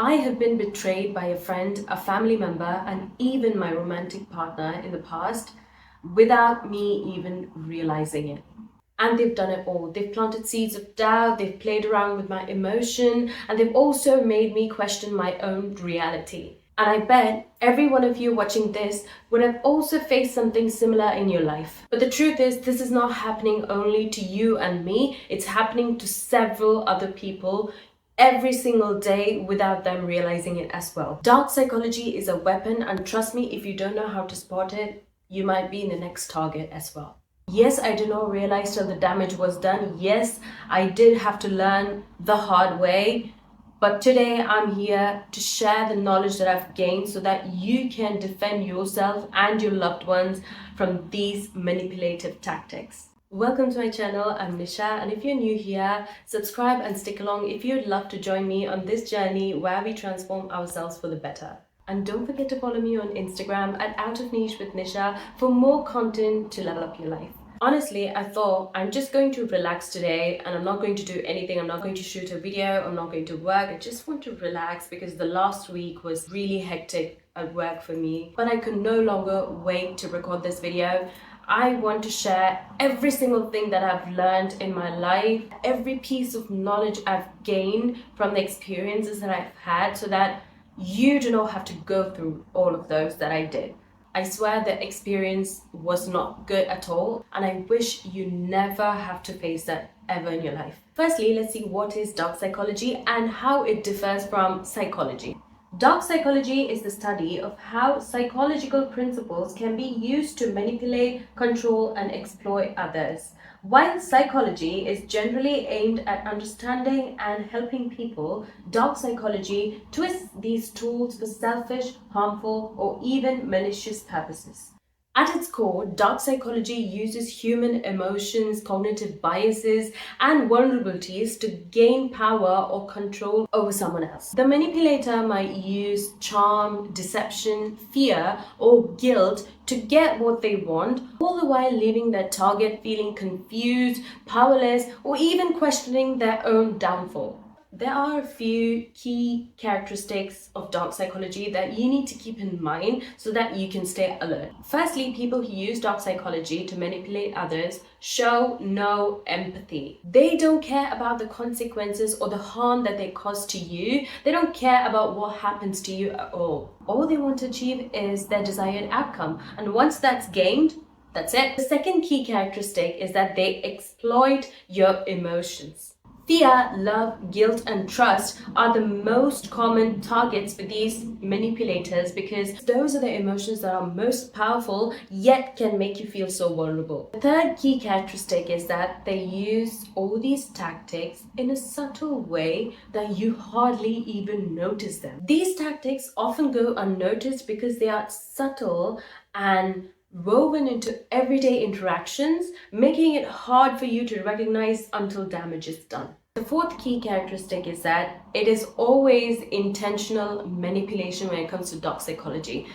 I have been betrayed by a friend, a family member, and even my romantic partner in the past without me even realizing it. And they've done it all. They've planted seeds of doubt, they've played around with my emotion, and they've also made me question my own reality. And I bet every one of you watching this would have also faced something similar in your life. But the truth is, this is not happening only to you and me, it's happening to several other people every single day without them realizing it as well. Dark psychology is a weapon, and trust me, if you don't know how to spot it, you might be the next target as well. Yes, I did not realize till the damage was done. Yes, I did have to learn the hard way. But today I'm here to share the knowledge that I've gained so that you can defend yourself and your loved ones from these manipulative tactics. Welcome to my channel, I'm Nisha, and if you're new here, subscribe and stick along if you'd love to join me on this journey where we transform ourselves for the better. And don't forget to follow me on Instagram at Out of Niche with Nisha for more content to level up your life. Honestly, I thought I'm just going to relax today and I'm not going to do anything. I'm not going to shoot a video. I'm not going to work. I just want to relax because the last week was really hectic at work for me. But I could no longer wait to record this video. I want to share every single thing that I've learned in my life, every piece of knowledge I've gained from the experiences that I've had so that you do not have to go through all of those that I did. I swear the experience was not good at all, and I wish you never have to face that ever in your life. Firstly, let's see what is dark psychology and how it differs from psychology. Dark psychology is the study of how psychological principles can be used to manipulate, control, and exploit others. While psychology is generally aimed at understanding and helping people, dark psychology twists these tools for selfish, harmful, or even malicious purposes. At its core, dark psychology uses human emotions, cognitive biases, and vulnerabilities to gain power or control over someone else. The manipulator might use charm, deception, fear, or guilt to get what they want, all the while leaving their target feeling confused, powerless, or even questioning their own downfall. There are a few key characteristics of dark psychology that you need to keep in mind so that you can stay alert. Firstly, people who use dark psychology to manipulate others show no empathy. They don't care about the consequences or the harm that they cause to you. They don't care about what happens to you at all. All they want to achieve is their desired outcome. And once that's gained, that's it. The second key characteristic is that they exploit your emotions. Fear, love, guilt, and trust are the most common targets for these manipulators because those are the emotions that are most powerful yet can make you feel so vulnerable. The third key characteristic is that they use all these tactics in a subtle way that you hardly even notice them. These tactics often go unnoticed because they are subtle and woven into everyday interactions, making it hard for you to recognize until damage is done. The fourth key characteristic is that it is always intentional manipulation when it comes to dark psychology.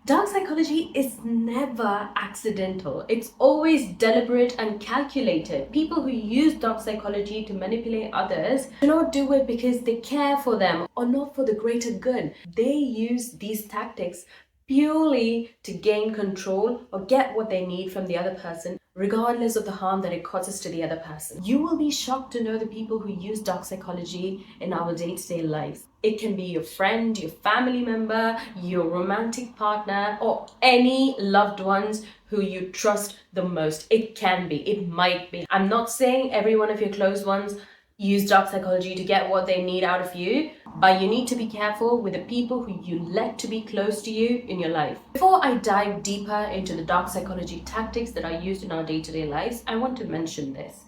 Dark psychology is never accidental. It's always deliberate and calculated. People who use dark psychology to manipulate others do not do it because they care for them or not for the greater good. They use these tactics purely to gain control or get what they need from the other person, regardless of the harm that it causes to the other person. You will be shocked to know the people who use dark psychology in our day-to-day lives. It can be your friend, your family member, your romantic partner, or any loved ones who you trust the most. It can be, it might be. I'm not saying every one of your close ones use dark psychology to get what they need out of you, but you need to be careful with the people who you let to be close to you in your life. Before I dive deeper into the dark psychology tactics that are used in our day-to-day lives, I want to mention this.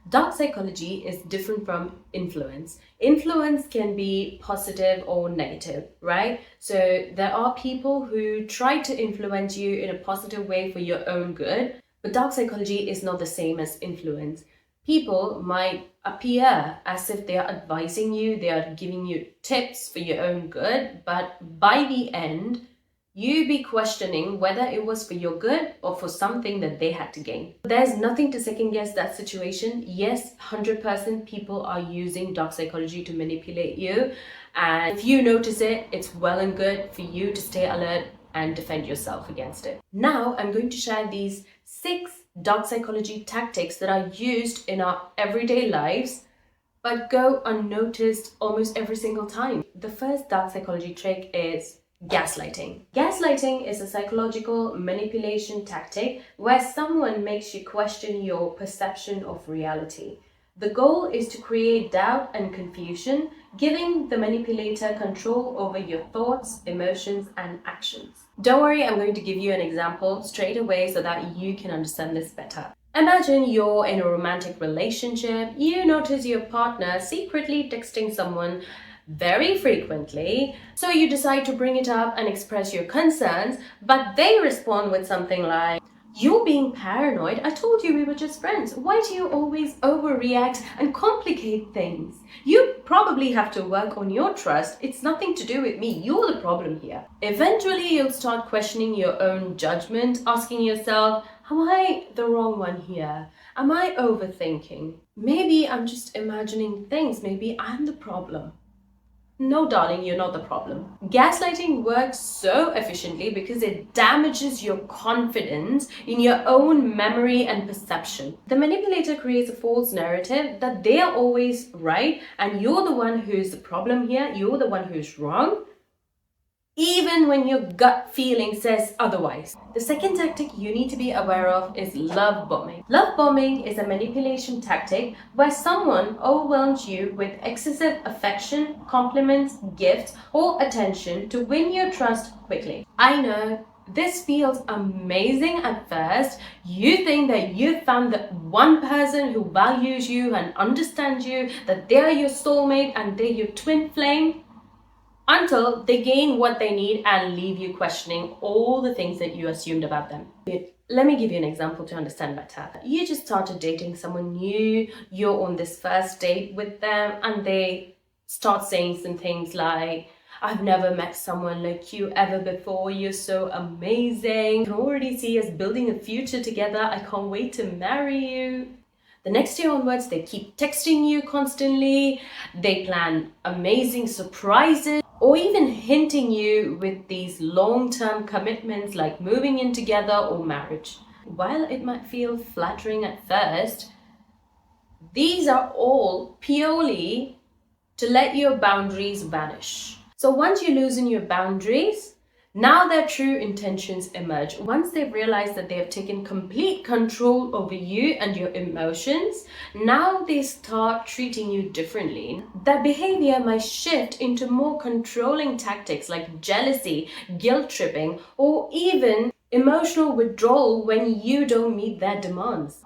Dark psychology is different from influence. Influence can be positive or negative, right? So there are people who try to influence you in a positive way for your own good, but dark psychology is not the same as influence. People might appear as if they are advising you, they are giving you tips for your own good, but by the end, you be questioning whether it was for your good or for something that they had to gain. There's nothing to second guess that situation. Yes, 100% people are using dark psychology to manipulate you. And if you notice it, it's well and good for you to stay alert and defend yourself against it. Now, I'm going to share these 6 dark psychology tactics that are used in our everyday lives but go unnoticed almost every single time. The first dark psychology trick is gaslighting. Gaslighting is a psychological manipulation tactic where someone makes you question your perception of reality. The goal is to create doubt and confusion, giving the manipulator control over your thoughts, emotions, and actions. Don't worry, I'm going to give you an example straight away so that you can understand this better. Imagine you're in a romantic relationship. You notice your partner secretly texting someone very frequently, so you decide to bring it up and express your concerns, but they respond with something like, "You're being paranoid. I told you we were just friends. Why do you always overreact and complicate things? You probably have to work on your trust. It's nothing to do with me. You're the problem here." Eventually, you'll start questioning your own judgment, asking yourself, am I the wrong one here? Am I overthinking? Maybe I'm just imagining things. Maybe I'm the problem. No, darling, you're not the problem. Gaslighting works so efficiently because it damages your confidence in your own memory and perception. The manipulator creates a false narrative that they are always right and you're the one who's the problem here, you're the one who's wrong, even when your gut feeling says otherwise. The second tactic you need to be aware of is love bombing. Love bombing is a manipulation tactic where someone overwhelms you with excessive affection, compliments, gifts, or attention to win your trust quickly. I know this feels amazing at first. You think that you've found that one person who values you and understands you, that they're your soulmate and they're your twin flame, until they gain what they need and leave you questioning all the things that you assumed about them. Let me give you an example to understand better. You just started dating someone new, you're on this first date with them, and they start saying some things like, "I've never met someone like you ever before, you're so amazing, I can already see us building a future together, I can't wait to marry you." The next day onwards, they keep texting you constantly, they plan amazing surprises, or even hinting you with these long-term commitments like moving in together or marriage. While it might feel flattering at first, these are all purely to let your boundaries vanish. So once you loosen your boundaries, now their true intentions emerge. Once they've realized that they have taken complete control over you and your emotions, now they start treating you differently. Their behavior might shift into more controlling tactics like jealousy, guilt tripping, or even emotional withdrawal when you don't meet their demands.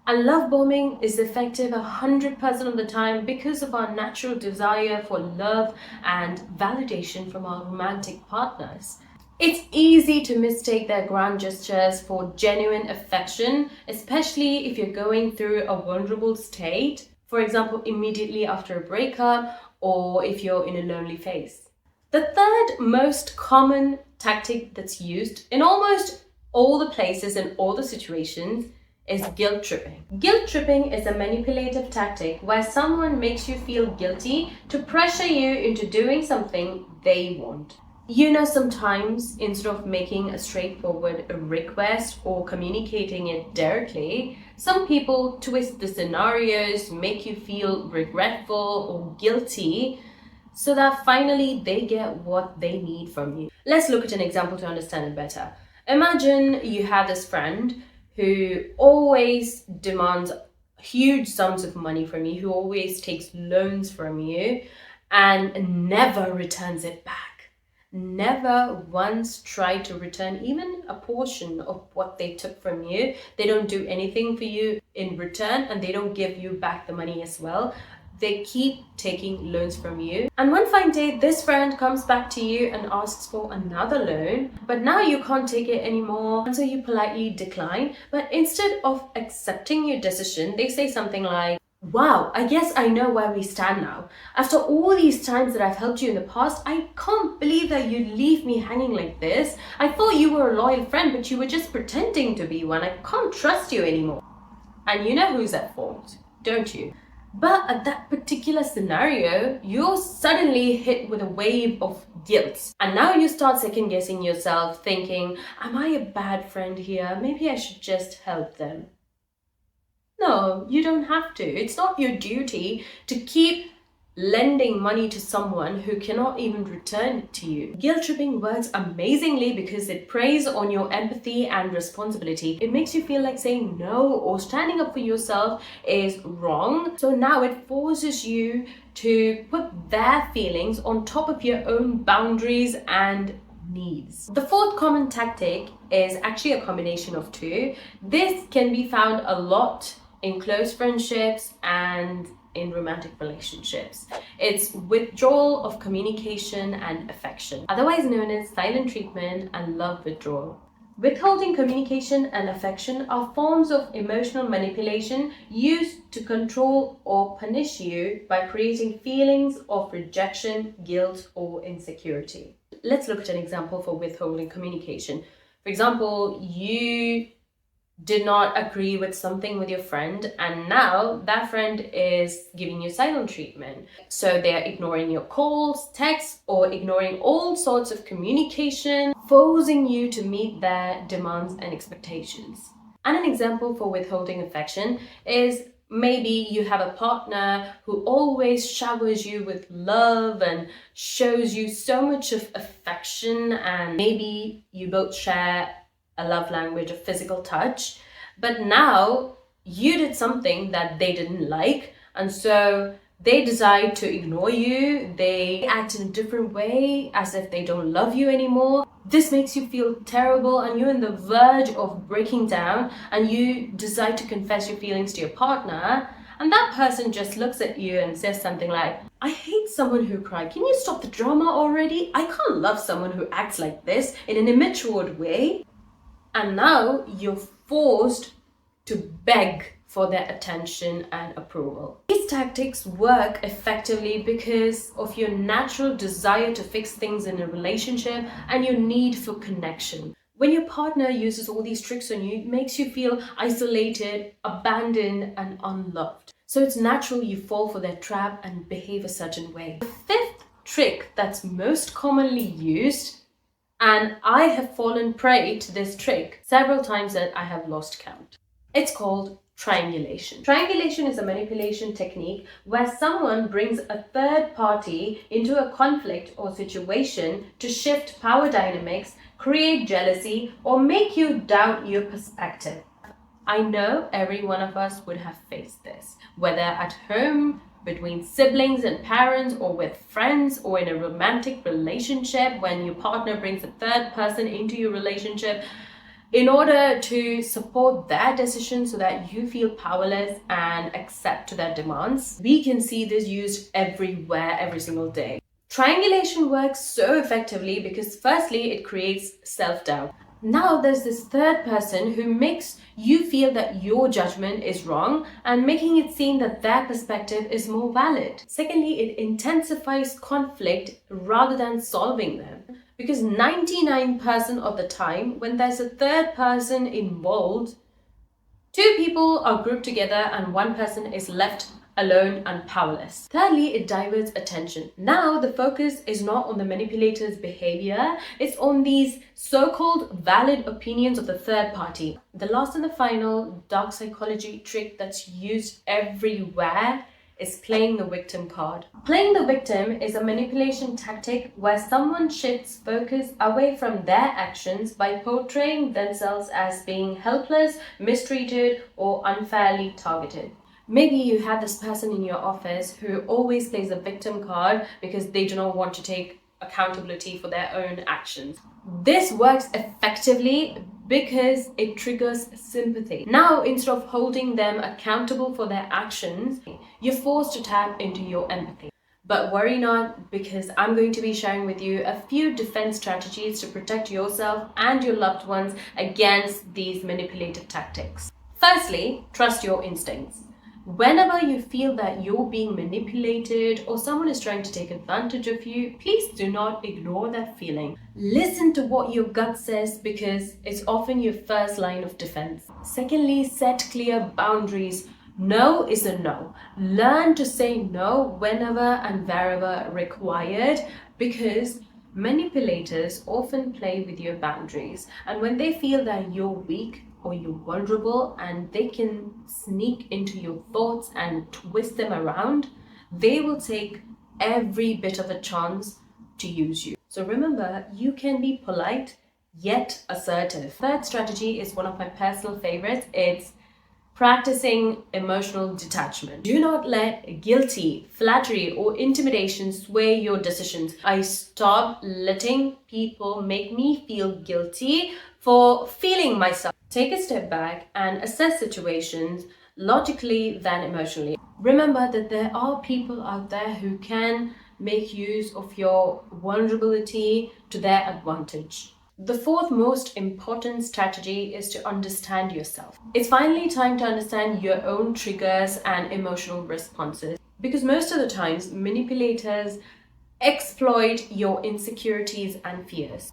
And love bombing is effective 100% of the time because of our natural desire for love and validation from our romantic partners. It's easy to mistake their grand gestures for genuine affection, especially if you're going through a vulnerable state, for example, immediately after a breakup or if you're in a lonely phase. The third most common tactic that's used in almost all the places and all the situations is guilt tripping. Guilt tripping is a manipulative tactic where someone makes you feel guilty to pressure you into doing something they want. You know, sometimes instead of making a straightforward request or communicating it directly, some people twist the scenarios, make you feel regretful or guilty so that finally they get what they need from you. Let's look at an example to understand it better. Imagine you have this friend who always demands huge sums of money from you, who always takes loans from you and never returns it back. Never once tried to return even a portion of what they took from you. They don't do anything for you in return and they don't give you back the money as well. They keep taking loans from you. And one fine day, this friend comes back to you and asks for another loan, but now you can't take it anymore. And so you politely decline. But instead of accepting your decision, they say something like, "Wow, I guess I know where we stand now. After all these times that I've helped you in the past, I can't believe that you leave me hanging like this. I thought you were a loyal friend, but you were just pretending to be one. I can't trust you anymore." And you know who's at fault, don't you? But at that particular scenario, you're suddenly hit with a wave of guilt. And now you start second guessing yourself, thinking, am I a bad friend here? Maybe I should just help them. No, you don't have to. It's not your duty to keep lending money to someone who cannot even return it to you. Guilt tripping works amazingly because it preys on your empathy and responsibility. It makes you feel like saying no or standing up for yourself is wrong. So now it forces you to put their feelings on top of your own boundaries and needs. The fourth common tactic is actually a combination of two. This can be found a lot in close friendships and in romantic relationships. It's withdrawal of communication and affection, otherwise known as silent treatment and love withdrawal. Withholding communication and affection are forms of emotional manipulation used to control or punish you by creating feelings of rejection, guilt, or insecurity. Let's look at an example for withholding communication. For example, you did not agree with something with your friend, and now that friend is giving you silent treatment. So they're ignoring your calls, texts, or ignoring all sorts of communication, forcing you to meet their demands and expectations. And an example for withholding affection is maybe you have a partner who always showers you with love and shows you so much of affection, and maybe you both share a love language of physical touch, but now you did something that they didn't like, and so they decide to ignore you. They act in a different way as if they don't love you anymore. This makes you feel terrible and you're on the verge of breaking down, and you decide to confess your feelings to your partner, and that person just looks at you and says something like, I hate someone who cries. Can you stop the drama already? I can't love someone who acts like this in an immature way. And now you're forced to beg for their attention and approval. These tactics work effectively because of your natural desire to fix things in a relationship and your need for connection. When your partner uses all these tricks on you, it makes you feel isolated, abandoned, and unloved. So it's natural you fall for their trap and behave a certain way. The fifth trick that's most commonly used, and I have fallen prey to this trick several times that I have lost count. It's called triangulation. Triangulation is a manipulation technique where someone brings a third party into a conflict or situation to shift power dynamics, create jealousy, or make you doubt your perspective. I know every one of us would have faced this, whether at home, between siblings and parents, or with friends, or in a romantic relationship when your partner brings a third person into your relationship in order to support their decision so that you feel powerless and accept to their demands. We can see this used everywhere, every single day. Triangulation works so effectively because firstly, it creates self-doubt. Now there's this third person who makes you feel that your judgment is wrong and making it seem that their perspective is more valid. Secondly, it intensifies conflict rather than solving them. Because 99% of the time, when there's a third person involved, two people are grouped together and one person is left alone and powerless. Thirdly, it diverts attention. Now the focus is not on the manipulator's behavior, it's on these so-called valid opinions of the third party. The last and the final dark psychology trick that's used everywhere is playing the victim card. Playing the victim is a manipulation tactic where someone shifts focus away from their actions by portraying themselves as being helpless, mistreated, or unfairly targeted. Maybe you have this person in your office who always plays the victim card because they do not want to take accountability for their own actions. This works effectively because it triggers sympathy. Now, instead of holding them accountable for their actions, you're forced to tap into your empathy. But worry not, because I'm going to be sharing with you a few defense strategies to protect yourself and your loved ones against these manipulative tactics. Firstly, trust your instincts. Whenever you feel that you're being manipulated or someone is trying to take advantage of you, please do not ignore that feeling. Listen to what your gut says because it's often your first line of defense. Secondly, set clear boundaries. No is a no. Learn to say no whenever and wherever required, because manipulators often play with your boundaries, and when they feel that you're weak or you're vulnerable and they can sneak into your thoughts and twist them around, they will take every bit of a chance to use you. So remember, you can be polite yet assertive. Third strategy is one of my personal favorites. It's practicing emotional detachment. Do not let guilty, flattery, or intimidation sway your decisions. I stop letting people make me feel guilty for feeling myself. Take a step back and assess situations logically than emotionally. Remember that there are people out there who can make use of your vulnerability to their advantage. The fourth most important strategy is to understand yourself. It's finally time to understand your own triggers and emotional responses, because most of the times manipulators exploit your insecurities and fears.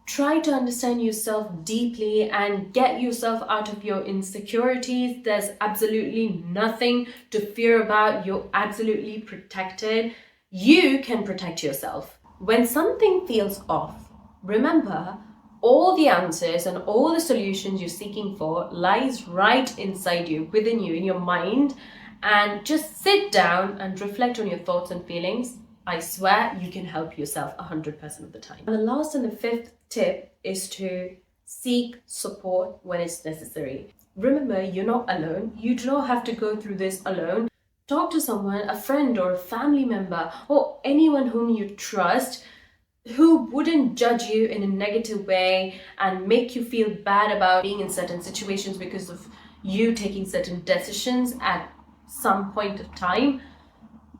Try to understand yourself deeply and get yourself out of your insecurities. There's absolutely nothing to fear about. You're absolutely protected. You can protect yourself. When something feels off, remember, all the answers and all the solutions you're seeking for lies right inside you, within you, in your mind. And just sit down and reflect on your thoughts and feelings. I swear you can help yourself 100% of the time. And the last and the fifth tip is to seek support when it's necessary. Remember, you're not alone. You do not have to go through this alone. Talk to someone, a friend or a family member, or anyone whom you trust, who wouldn't judge you in a negative way and make you feel bad about being in certain situations because of you taking certain decisions at some point of time.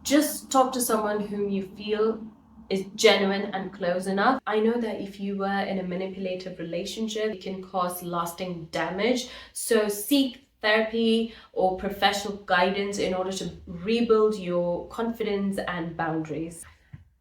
Just talk to someone whom you feel is genuine and close enough. I know that if you were in a manipulative relationship, it can cause lasting damage. So seek therapy or professional guidance in order to rebuild your confidence and boundaries.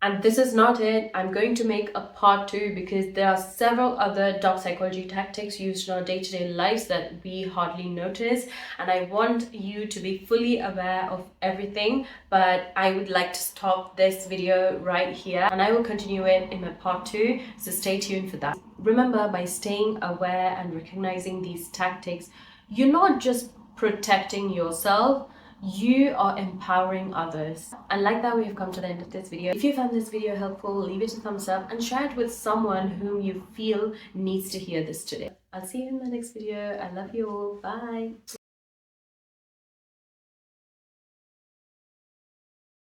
And this is not it. I'm going to make a part 2 because there are several other dark psychology tactics used in our day-to-day lives that we hardly notice. And I want you to be fully aware of everything. But I would like to stop this video right here. And I will continue it in my part 2. So stay tuned for that. Remember, by staying aware and recognizing these tactics, you're not just protecting yourself, you are empowering others. And like that, we have come to the end of this video. If you found this video helpful, leave it a thumbs up and share it with someone whom you feel needs to hear this today. I'll see you in the next video. I love you all. Bye.